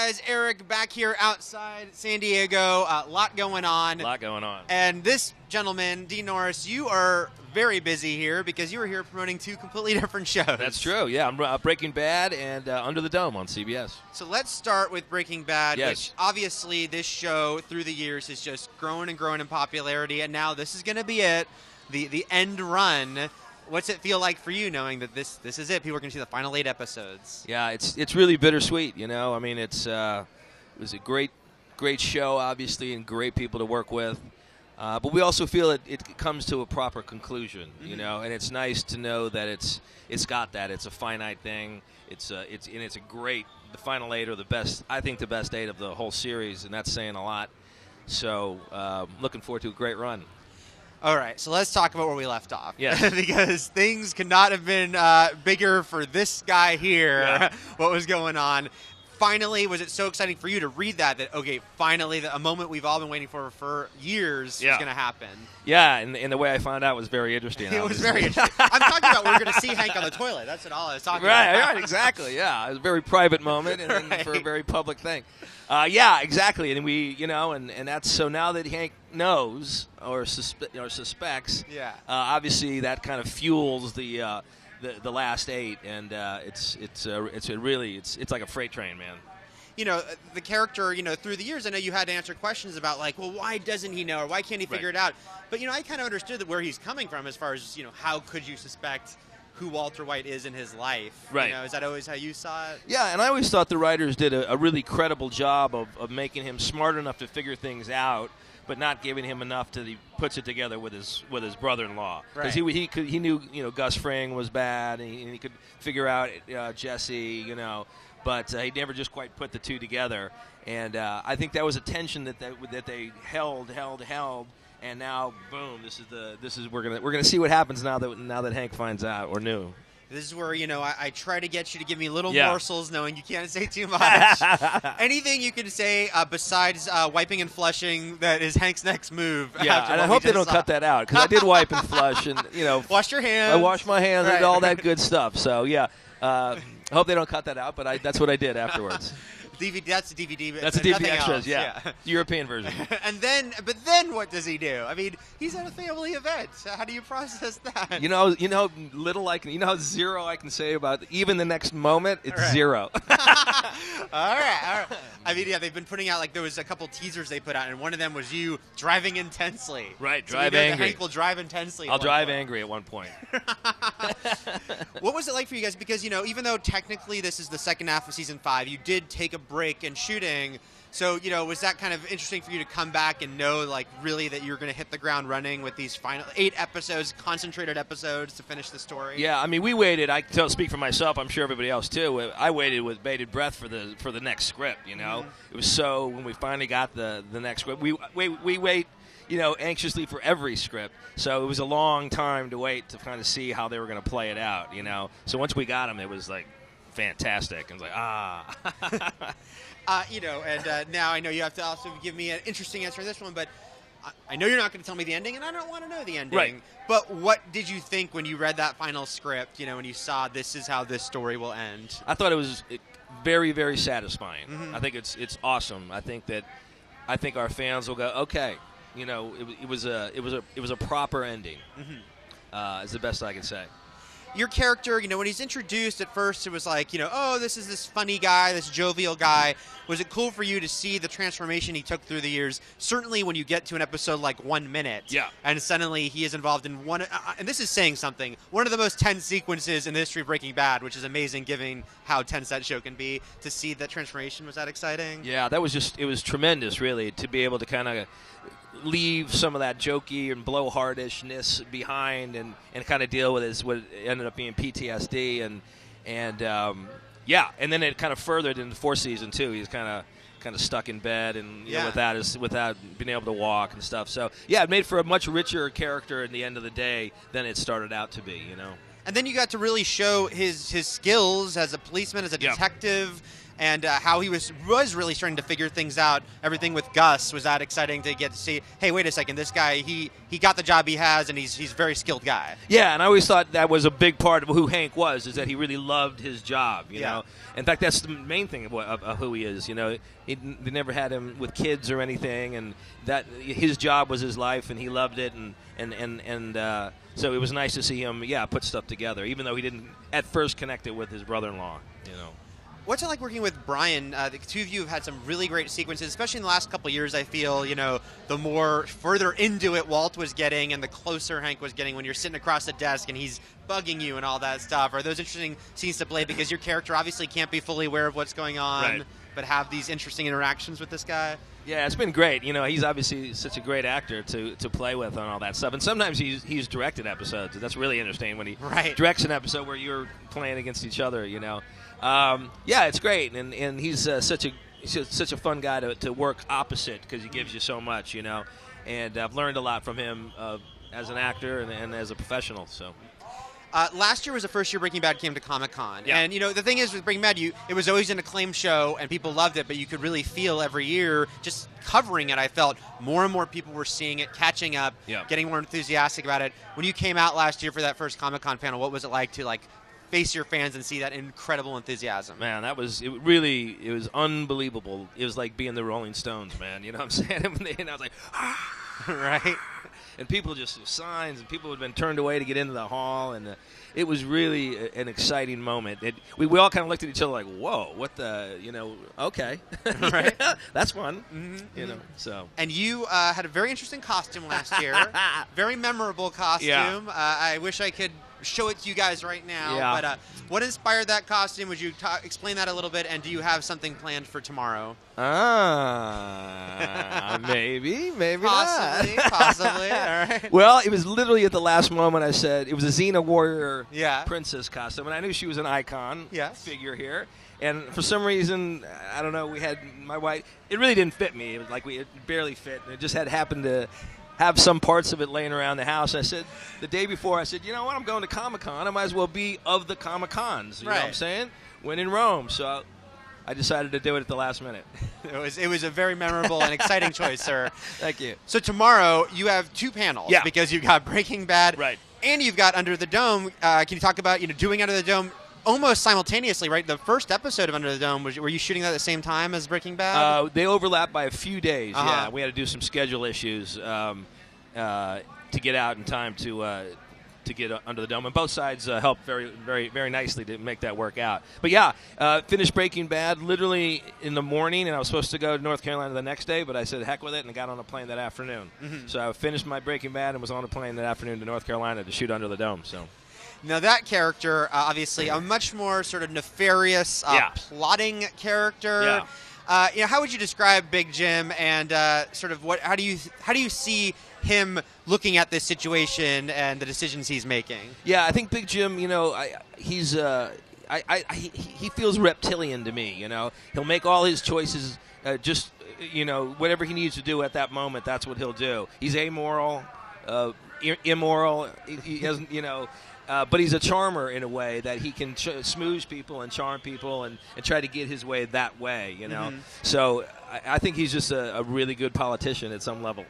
guys? Eric back here outside San Diego. A lot going on. And this gentleman, Dean Norris, you are very busy here because you were here promoting two completely different shows. That's true, yeah. I'm Breaking Bad and Under the Dome on CBS. So let's start with Breaking Bad, yes. which obviously this show through the years has just grown and grown in popularity, and now this is going to be it, the end run. What's it feel like for you knowing that this is it? People are going to see the final 8 episodes. Yeah, it's really bittersweet, you know. I mean, it was a great show, obviously, and great people to work with. But we also feel it comes to a proper conclusion, you know, and it's nice to know that it's got that. It's a finite thing. It's great. The final 8 are the best. I think the best 8 of the whole series, and that's saying a lot. So looking forward to a great run. All right, so let's talk about where we left off. Yeah. Because things could not have been bigger for this guy here, yeah. What was going on. Finally, was it so exciting for you to read that, okay, finally, a moment we've all been waiting for years is going to happen? Yeah, and the way I found out was very interesting. It was very interesting. I'm talking about we're going to see Hank on the toilet. That's all I was talking about. Right, exactly, yeah. It was a very private moment and right. for a very public thing. Yeah, exactly, and we, you know, and that's so now that Hank knows or suspects, yeah. Obviously that kind of fuels the last 8, and it's like a freight train, man. You know, the character, you know, through the years, I know you had to answer questions about, like, well, why doesn't he know, or why can't he figure it out? But, you know, I kind of understood where he's coming from as far as, you know, how could you suspect who Walter White is in his life? Right. You know, is that always how you saw it? Yeah, and I always thought the writers did a really credible job of making him smart enough to figure things out, but not giving him enough to he puts it together with his brother-in-law, because he knew, you know, Gus Fring was bad, and he could figure out Jesse, you know, but he never just quite put the two together, and I think that was a tension that they held, and now boom, we're gonna see what happens now that Hank finds out or knew. This is where, you know, I try to get you to give me little yeah. morsels, knowing you can't say too much. Anything you can say besides wiping and flushing that is Hank's next move. Yeah, and I hope they don't cut that out, because I did wipe and flush, and, you know. Wash your hands. I washed my hands and all that good stuff. So, yeah, I hope they don't cut that out, but that's what I did afterwards. DVD, that's a DVD. That's a DVD extras, else. yeah. European version. But then what does he do? I mean, he's at a family event. How do you process that? You know, how zero I can say about even the next moment. It's zero. all right. I mean, yeah, they've been putting out, like, there was a couple teasers they put out, and one of them was you driving intensely. Right, so drive angry. Hank will drive intensely. I'll drive angry at one point. What was it like for you guys? Because, you know, even though technically this is the second half of season 5, you did take a break in shooting. So, you know, was that kind of interesting for you to come back and know, like, really that you're going to hit the ground running with these final 8 episodes, concentrated episodes to finish the story? Yeah, I mean, we waited. I can speak for myself. I'm sure everybody else too. I waited with bated breath for the next script. You know, It was so when we finally got the next script. We wait, you know, anxiously for every script. So it was a long time to wait to kind of see how they were going to play it out. You know, so once we got them, it was like fantastic. And it's like you know, and now I know you have to also give me an interesting answer to this one, but I know you're not going to tell me the ending, and I don't want to know the ending. Right. But what did you think when you read that final script, you know, when you saw this is how this story will end? I thought it was very, very satisfying. Mm-hmm. I think it's awesome. I think our fans will go, okay, you know, it was a proper ending. Mm-hmm. Is the best I can say. Your character, you know, when he's introduced at first, it was like, you know, oh, this is this funny guy, this jovial guy. Was it cool for you to see the transformation he took through the years? Certainly when you get to an episode like 1 minute. Yeah. And suddenly he is involved in one, and this is saying something, one of the most tense sequences in the history of Breaking Bad, which is amazing given how tense that show can be. To see that transformation, was that exciting? Yeah, it was tremendous, really, to be able to kind of leave some of that jokey and blowhardishness behind and kind of deal with what ended up being PTSD and and then it kind of furthered in the 4th season too. He's kind of stuck in bed and you know, without being able to walk and stuff. So yeah, it made for a much richer character in the end of the day than it started out to be. You know. And then you got to really show his skills as a policeman, as a detective. and how he was really starting to figure things out. Everything with Gus, was that exciting to get to see? Hey, wait a second, this guy he got the job he has, and he's a very skilled guy. Yeah, and I always thought that was a big part of who Hank was, is that he really loved his job. You know, in fact, that's the main thing of who he is. You know, they never had him with kids or anything, and that his job was his life, and he loved it, and so it was nice to see him, put stuff together, even though he didn't at first connect it with his brother-in-law. You know. What's it like working with Brian? The two of you have had some really great sequences, especially in the last couple of years. I feel, the more further into it Walt was getting and the closer Hank was getting when you're sitting across the desk and he's bugging you and all that stuff. Are those interesting scenes to play because your character obviously can't be fully aware of what's going on, but have these interesting interactions with this guy? Yeah, it's been great. He's obviously such a great actor to play with and all that stuff. And sometimes he's directed episodes. That's really interesting when he directs an episode where you're playing against each other, it's great. And he's such a fun guy to work opposite because he gives you so much, And I've learned a lot from him as an actor and as a professional, so. Last year was the first year Breaking Bad came to Comic-Con. Yeah. And, the thing is with Breaking Bad, it was always an acclaimed show, and people loved it, but you could really feel every year just covering it, I felt more and more people were seeing it, catching up, getting more enthusiastic about it. When you came out last year for that first Comic-Con panel, what was it like to, face your fans and see that incredible enthusiasm? Man, it was unbelievable. It was like being the Rolling Stones, man. You know what I'm saying? And I was like, right? And people just signs, and people had been turned away to get into the hall, and it was really an exciting moment. We all kind of looked at each other like, "Whoa, what the, okay, right? That's fun, So. And you had a very interesting costume last year, very memorable costume. Yeah. I wish I could show it to you guys right now. But what inspired that costume? Would you explain that a little bit? And do you have something planned for tomorrow? Maybe possibly, not. Possibly. All right. Well, it was literally at the last moment I said it was a Xena warrior princess costume, and I knew she was an icon figure here. And for some reason, I don't know, we had my wife. It really didn't fit me. It was like it barely fit. It just happened to have some parts of it laying around the house. I said the day before, I said, you know what, I'm going to Comic-Con. I might as well be of the Comic-Cons. You know what I'm saying? When in Rome. So I decided to do it at the last minute. It was a very memorable and exciting choice, sir. Thank you. So tomorrow you have two panels because you've got Breaking Bad and you've got Under the Dome. Can you talk about doing Under the Dome almost simultaneously, right? The first episode of Under the Dome, were you shooting that at the same time as Breaking Bad? They overlap by a few days. Yeah, we had to do some schedule issues to get out in time to get Under the Dome, and both sides helped very, very, very nicely to make that work out. But finished Breaking Bad literally in the morning, and I was supposed to go to North Carolina the next day, but I said heck with it and got on a plane that afternoon. Mm-hmm. So I finished my Breaking Bad and was on a plane that afternoon to North Carolina to shoot Under the Dome. So. Now that character, obviously, a much more sort of nefarious, plotting character. Yeah. How would you describe Big Jim, and sort of how do you see him looking at this situation and the decisions he's making? Yeah, I think Big Jim, he feels reptilian to me. He'll make all his choices just whatever he needs to do at that moment. That's what he'll do. He's amoral, immoral. He hasn't, but he's a charmer in a way that he can smooze people and charm people and try to get his way that way, Mm-hmm. So I think he's just a really good politician at some level.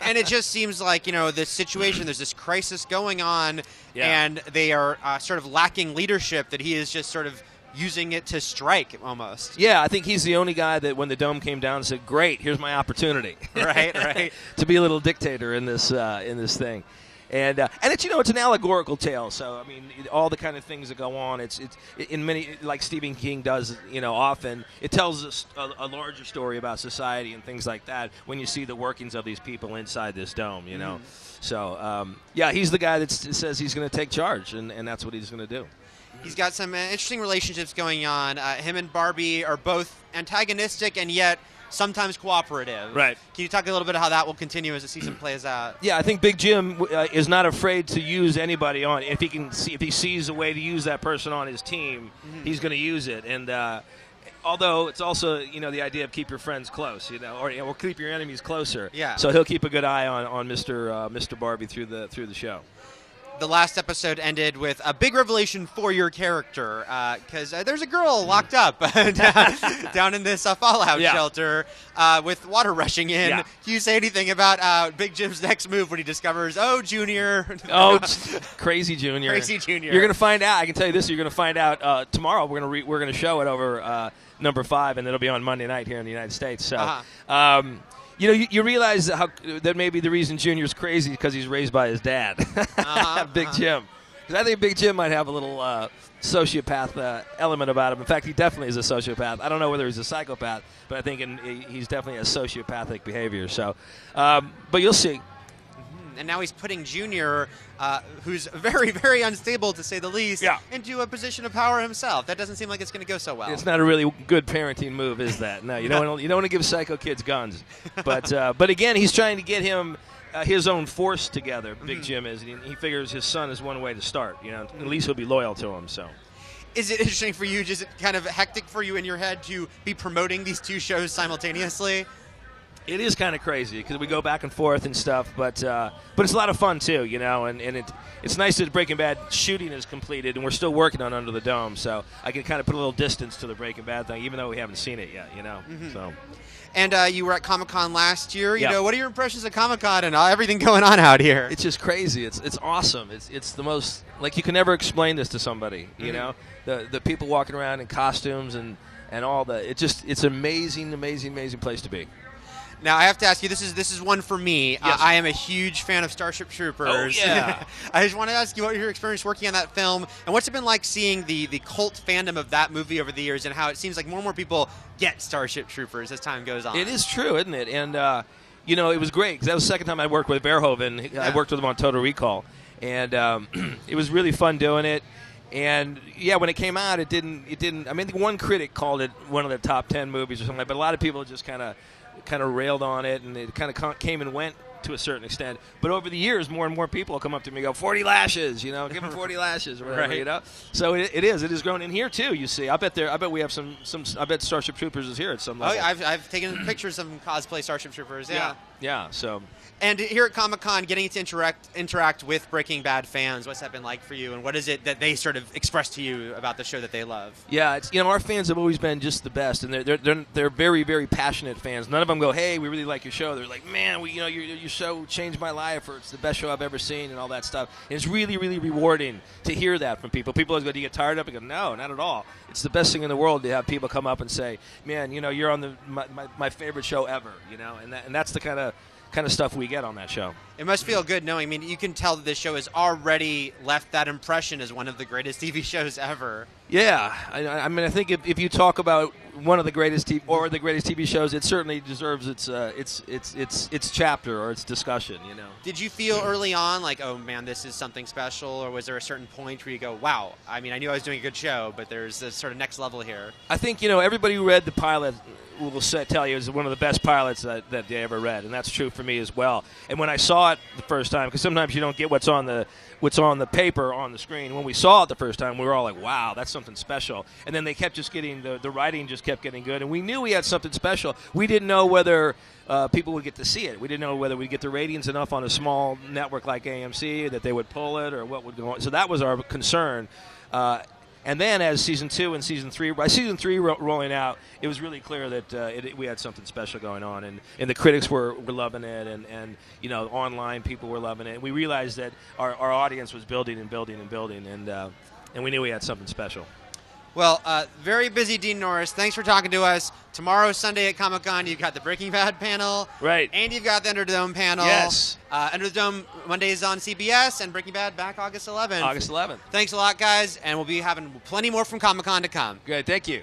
And it just seems like, the situation, there's this crisis going on, and they are sort of lacking leadership, that he is just sort of using it to strike almost. Yeah, I think he's the only guy that when the dome came down said, great, here's my opportunity. Right. To be a little dictator in this thing. And it's it's an allegorical tale. So I mean, all the kind of things that go on. It's in many, like Stephen King does. Often it tells us a larger story about society and things like that when you see the workings of these people inside this dome. So he's the guy that says he's going to take charge, and that's what he's going to do. He's got some interesting relationships going on. Him and Barbie are both antagonistic and yet sometimes cooperative. Right. Can you talk a little bit how that will continue as the season plays out? Yeah, I think Big Jim is not afraid to use anybody on. If he sees a way to use that person on his team, he's going to use it. And although it's also the idea of keep your friends close, or keep your enemies closer. Yeah. So he'll keep a good eye on Mr. Barbie through the show. the last episode ended with a big revelation for your character, because there's a girl locked up down in this fallout shelter with water rushing in. Yeah. Can you say anything about Big Jim's next move when he discovers, Junior? Crazy Junior. Crazy Junior. You're going to find out. I can tell you this. You're going to find out tomorrow. We're going to show it over number 5, and it'll be on Monday night here in the United States. So. You realize that maybe the reason Junior's crazy is because he's raised by his dad, Big Jim. Because I think Big Jim might have a little sociopath element about him. In fact, he definitely is a sociopath. I don't know whether he's a psychopath, but I think he's definitely a sociopathic behavior. So, but you'll see. And now he's putting Junior, who's very, very unstable to say the least, into a position of power himself. That doesn't seem like it's going to go so well. It's not a really good parenting move, is that? No, you don't want to give psycho kids guns. But again, he's trying to get him his own force together. Big Jim is. He figures his son is one way to start. At least he'll be loyal to him. So. Is it interesting for you? Is it kind of hectic for you in your head to be promoting these 2 shows simultaneously? It is kind of crazy because we go back and forth and stuff, but it's a lot of fun too, and it's nice that Breaking Bad shooting is completed and we're still working on Under the Dome, so I can kind of put a little distance to the Breaking Bad thing, even though we haven't seen it yet, So. And you were at Comic-Con last year. What are your impressions of Comic-Con and everything going on out here? It's just crazy. It's awesome. It's the most, like, you can never explain this to somebody. The people walking around in costumes and all the. It's amazing place to be. Now, I have to ask you, this is one for me. Yes. I am a huge fan of Starship Troopers. Oh, yeah. I just want to ask you what your experience working on that film, and what's it been like seeing the cult fandom of that movie over the years, and how it seems like more and more people get Starship Troopers as time goes on. It is true, isn't it? And, it was great, because that was the second time I worked with Verhoeven. I worked with him on Total Recall. And it was really fun doing it. And when it came out, it didn't. I mean, one critic called it one of the top 10 movies or something, but a lot of people just kind of railed on it, and it kind of came and went to a certain extent. But over the years, more and more people come up to me and go, 40 lashes, give them 40 lashes, or whatever, right. So it is grown in here too. You see, I bet we have some. I bet Starship Troopers is here at some level. Oh, yeah, I've taken pictures of some cosplay Starship Troopers. Yeah. So. And here at Comic-Con, getting to interact with Breaking Bad fans, what's that been like for you, and what is it that they sort of express to you about the show that they love? Yeah, it's our fans have always been just the best, and they're very, very passionate fans. None of them go, "Hey, we really like your show." They're like, "Man, your show changed my life," or "It's the best show I've ever seen," and all that stuff. And it's really, really rewarding to hear that from people. People always go, "Do you get tired of it?" I go, "No, not at all." It's the best thing in the world to have people come up and say, "Man, you're on my favorite show ever," and that's the kind of stuff we get on that show. It must feel good knowing. I mean, you can tell that this show has already left that impression as one of the greatest TV shows ever. Yeah, I mean, I think if you talk about one of the greatest or the greatest TV shows, it certainly deserves its chapter or its discussion. Did you feel early on like, oh man, this is something special, or was there a certain point where you go, wow? I mean, I knew I was doing a good show, but there's this sort of next level here. I think everybody who read the pilot will tell you it's one of the best pilots that they ever read, and that's true for me as well. And when I saw it the first time, because sometimes you don't get what's on the paper on the screen. When we saw it the first time, we were all like, wow, that's something special. And then they kept just getting the writing just kept getting good, and we knew we had something special. We didn't know whether people would get to see it. We didn't know whether we'd get the ratings enough on a small network like AMC that they would pull it, or what would go on. So that was our concern. And then as season 2 and season 3, by season 3 rolling out, it was really clear that we had something special going on, and the critics were loving it, and online people were loving it. And we realized that our audience was building and building and building, and we knew we had something special. Well, very busy Dean Norris. Thanks for talking to us. Tomorrow, Sunday at Comic-Con, you've got the Breaking Bad panel. Right. And you've got the Under the Dome panel. Yes. Under the Dome Mondays on CBS, and Breaking Bad back August 11th. August 11th. Thanks a lot, guys, and we'll be having plenty more from Comic-Con to come. Great. Thank you.